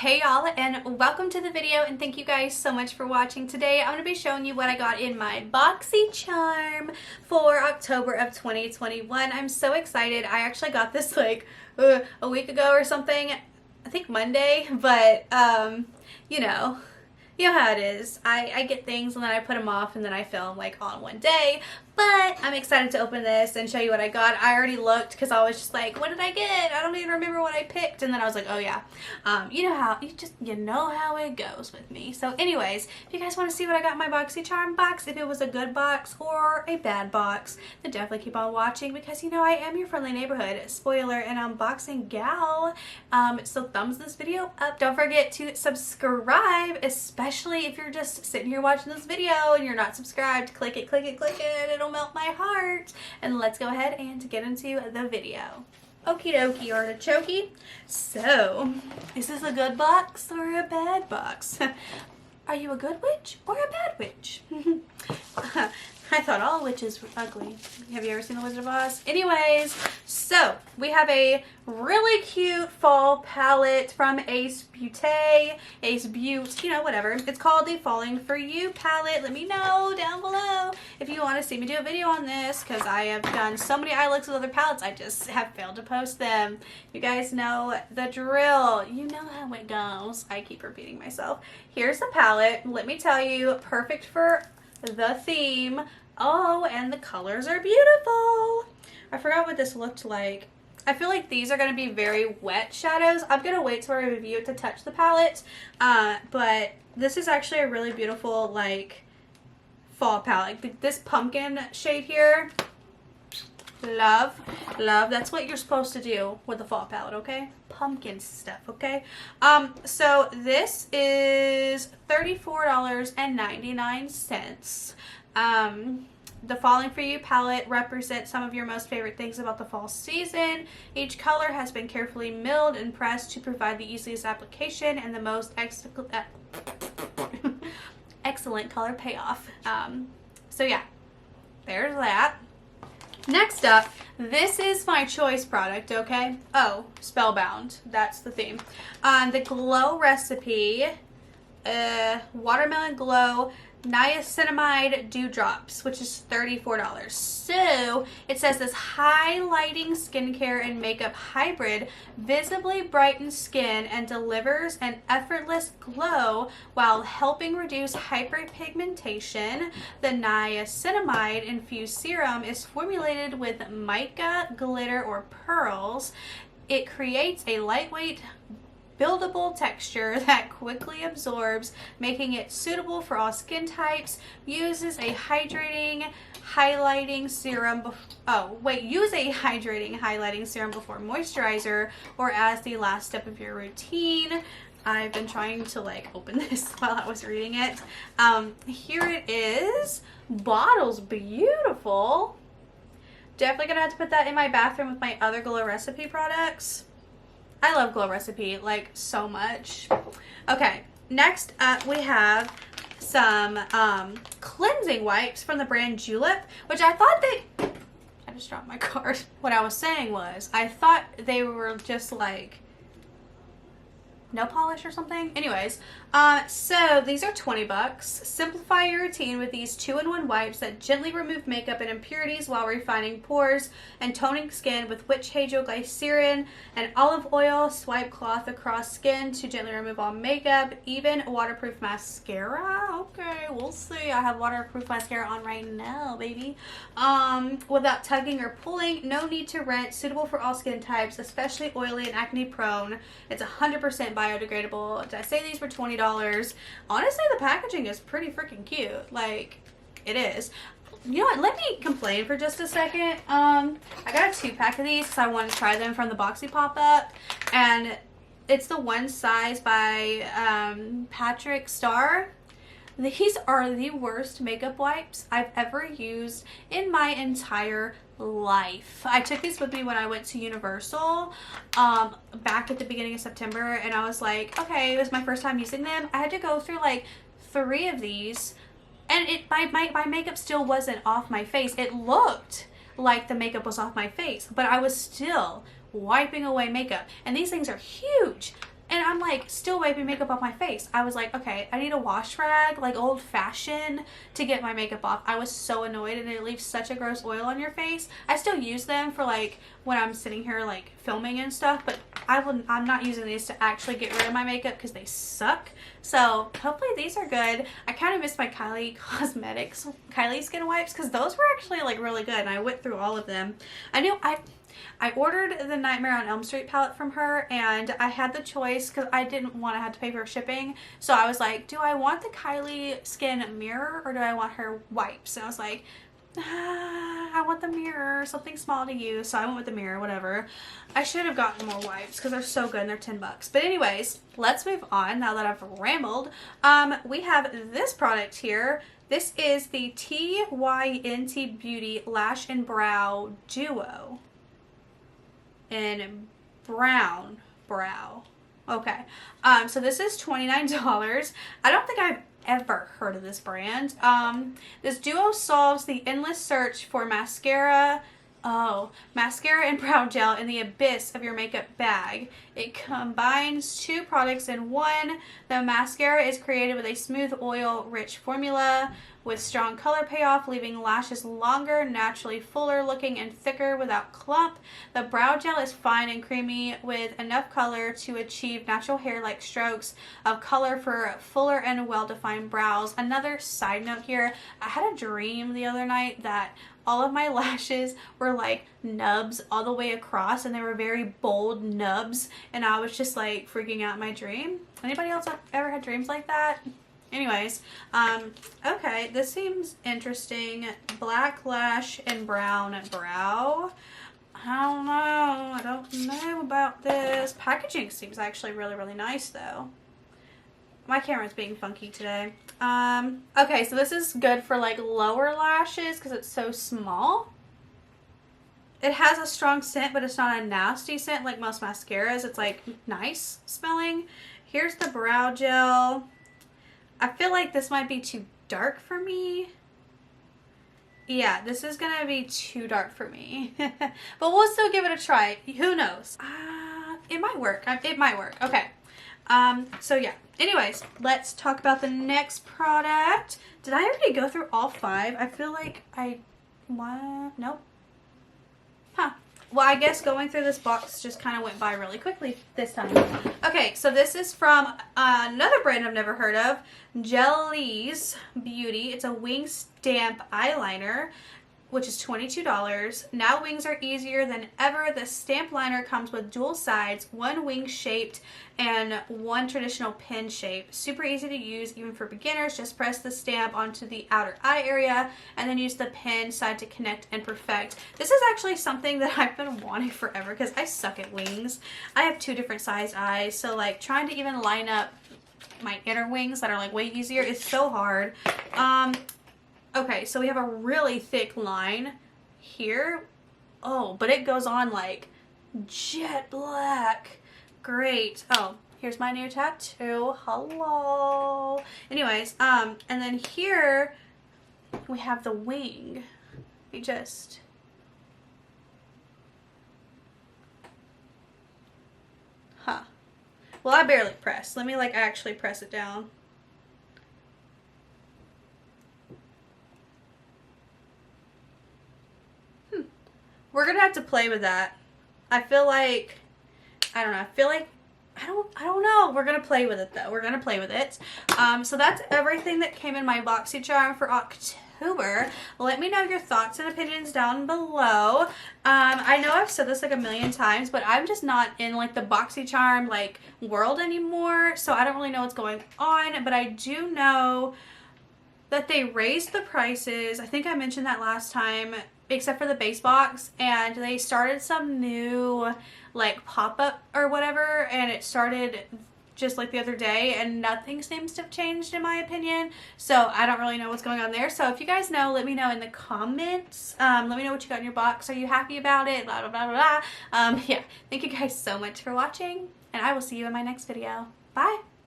Hey y'all, and welcome to the video, and thank you guys so much for watching. Today I'm going to be showing you what I got in my BOXYCHARM for October of 2021. I'm so excited. I actually got this like a week ago or something, I think Monday, but you know how it is. I get things and then I put them off and then I film like on one day. But I'm excited to open this and show you what I got. I already looked because I was just like, what did I get? I don't even remember what I picked. And then I was like, oh yeah. You know how it goes with me. So anyways, if you guys want to see what I got in my BOXYCHARM box, if it was a good box or a bad box, then definitely keep on watching because I am your friendly neighborhood spoiler and unboxing gal. So thumbs this video up. Don't forget to subscribe, especially if you're just sitting here watching this video and you're not subscribed. Click it, click it, click it. It'll melt my heart. And let's go ahead and get into the video. Okie dokie artichokey. So, is this a good box or a bad box? Are you a good witch or a bad witch? I thought all witches were ugly. Have you ever seen The Wizard of Oz? Anyways, so we have a really cute fall palette from Ace Beauté, whatever. It's called the Falling For You palette. Let me know down below if you want to see me do a video on this because I have done so many eye looks with other palettes. I just have failed to post them. You guys know the drill. You know how it goes. I keep repeating myself. Here's the palette. Let me tell you, perfect for the theme. Oh, and the colors are beautiful. I forgot what this looked like. I feel like these are going to be very wet shadows. I'm going to wait till I review it to touch the palette. But this is actually a really beautiful, like, fall palette. This pumpkin shade here, love. That's what you're supposed to do with the fall palette, okay? Pumpkin stuff, okay? So this is $34.99. The Falling For You palette represents some of your most favorite things about the fall season. Each color has been carefully milled and pressed to provide the easiest application and the most excellent color payoff. So yeah, there's that. Next up, this is my choice product, okay? Oh, Spellbound. That's the theme. The Glow Recipe, Watermelon Glow Niacinamide Dewdrops, which is $34. So it says this highlighting skincare and makeup hybrid visibly brightens skin and delivers an effortless glow while helping reduce hyperpigmentation. The niacinamide infused serum is formulated with mica, glitter, or pearls. It creates a lightweight, buildable texture that quickly absorbs, making it suitable for all skin types. Uses a hydrating highlighting serum use a hydrating highlighting serum before moisturizer or as the last step of your routine. I've been trying to like open this while I was reading it. Here it is. Bottle's beautiful. Definitely gonna have to put that in my bathroom with my other Glow Recipe products. I love Glow Recipe, like, so much. Okay, next up we have some cleansing wipes from the brand Julep, which I thought I just dropped my card. What I was saying was, I thought they were just like nail polish or something. Anyways, so these are 20 bucks. Simplify your routine with these 2-in-1 wipes that gently remove makeup and impurities while refining pores and toning skin with witch hazel glycerin and olive oil. Swipe cloth across skin to gently remove all makeup. Even waterproof mascara. Okay, we'll see. I have waterproof mascara on right now, baby. Without tugging or pulling. No need to rinse. Suitable for all skin types, especially oily and acne prone. It's 100% biodegradable. Did I say these were $20? Honestly, the packaging is pretty freaking cute. Like, it is. You know what? Let me complain for just a second. I got a 2-pack of these because I want to try them from the Boxy pop-up. And it's the One Size by Patrick Starr. These are the worst makeup wipes I've ever used in my entire life. I took these with me when I went to Universal back at the beginning of September, and I was like, okay, it was my first time using them. I had to go through like 3 of these, and my makeup still wasn't off my face. It looked like the makeup was off my face, but I was still wiping away makeup, and these things are huge. And I'm like still wiping makeup off my face. I was like, okay, I need a wash rag, like old fashioned, to get my makeup off. I was so annoyed, and it leaves such a gross oil on your face. I still use them for like when I'm sitting here like filming and stuff, but I'm not using these to actually get rid of my makeup because they suck. So hopefully these are good. I kind of miss my Kylie Cosmetics Kylie skin wipes because those were actually like really good, and I went through all of them. I ordered the Nightmare on Elm Street palette from her, and I had the choice because I didn't want to have to pay for shipping. So I was like, do I want the Kylie skin mirror or do I want her wipes? And I was like, I want the mirror, something small to use. So I went with the mirror, whatever. I should have gotten more wipes because they're so good and they're $10. But anyways, let's move on now that I've rambled. We have this product here. This is the Tync Beauty Lash and Brow Duo in brown brow. Okay, so this is $29. I don't think I've ever heard of this brand. This duo solves the endless search for mascara and brow gel in the abyss of your makeup bag. It combines two products in one. The mascara is created with a smooth oil-rich formula with strong color payoff, leaving lashes longer, naturally fuller looking, and thicker without clump. The brow gel is fine and creamy with enough color to achieve natural hair-like strokes of color for fuller and well-defined brows. Another side note here, I had a dream the other night that all of my lashes were like nubs all the way across, and they were very bold nubs, and I was just like freaking out in my dream. Anybody else ever had dreams like that? Anyways, okay, this seems interesting. Black lash and brown brow. I don't know about this. Packaging seems actually really, really nice though. My camera's being funky today. Okay, so this is good for like lower lashes because it's so small. It has a strong scent, but it's not a nasty scent like most mascaras. It's like nice smelling. Here's the brow gel. I feel like this might be too dark for me. Yeah, this is gonna be too dark for me. But we'll still give it a try. Who knows? It might work. It might work. Okay. So yeah. Anyways, let's talk about the next product. Did I already go through all 5? I feel like nope. Huh. Well, I guess going through this box just kind of went by really quickly this time. Okay, so this is from another brand I've never heard of, Jelly's Beauty. It's a wing stamp eyeliner, which is $22. Now wings are easier than ever. The stamp liner comes with dual sides, one wing shaped and one traditional pin shape. Super easy to use even for beginners. Just press the stamp onto the outer eye area and then use the pin side to connect and perfect. This is actually something that I've been wanting forever because I suck at wings. I have 2 different sized eyes, so like trying to even line up my inner wings that are like way easier is so hard. Okay, so we have a really thick line here. Oh, but it goes on like jet black. Great. Oh, here's my new tattoo. Hello. Anyways, and then here we have the wing. Well, I barely press. Let me like actually press it down. We're gonna have to play with that. I feel like, I don't know. I don't know. We're gonna play with it though. We're gonna play with it. So that's everything that came in my BOXYCHARM for October. Let me know your thoughts and opinions down below. I know I've said this like a million times, but I'm just not in like the BOXYCHARM like world anymore. So I don't really know what's going on, but I do know that they raised the prices. I think I mentioned that last time, except for the base box, and they started some new like pop-up or whatever, and it started just like the other day, and nothing seems to have changed in my opinion, so I don't really know what's going on there. So if you guys know, let me know in the comments. Let me know what you got in your box. Are you happy about it? Blah blah blah blah blah. Yeah, thank you guys so much for watching, and I will see you in my next video. Bye.